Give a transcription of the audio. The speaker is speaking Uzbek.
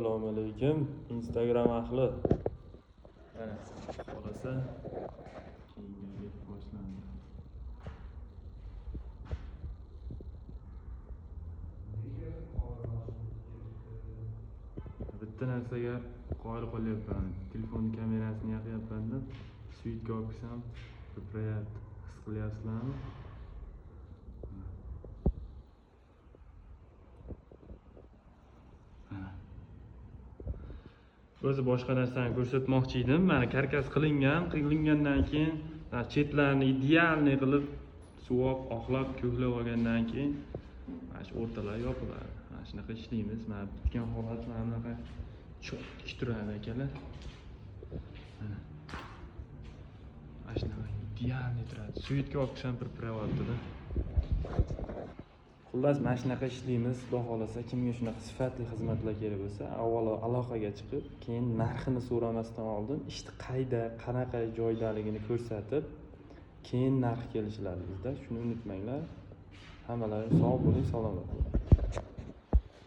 Assalomu alaykum, Instagram ahli. Mana xolasa keyingi boshlandi. Bitta narsaga qoyil qolyapman. Telefon kamerasini yoqyapman-da, suyitga olsam ko'prayapti. His qilyapsizlarmi? O'zi boshqa narsani ko'rsatmoqchi edim. Mana karkas qilingandan keyin chetlarini idealniy qilib suvab, oqlab, ko'hlab olgandan keyin mana shu o'rtalar yopiladi. Mana shunaqa ishlaymiz. Mana bitgan holat mana bunaqa cho'tki turadi akalar. Mana shunaqa idealniy turadi. Suyitga olsam pirpirayapti-da. Xullas mana shunaqa ishlaymiz. Xudo xolasa kimga shunaqa sifatli xizmatlar kerak bo'lsa, avvalo aloqaga chiqib, keyin narxini so'ramasdan oldin ishni qayda, qanaqa joydaligini ko'rsatib, keyin narx kelishiladi bizda. Shuni unutmanglar. Hammalaringiz sog' bo'ling, salomat bo'ling.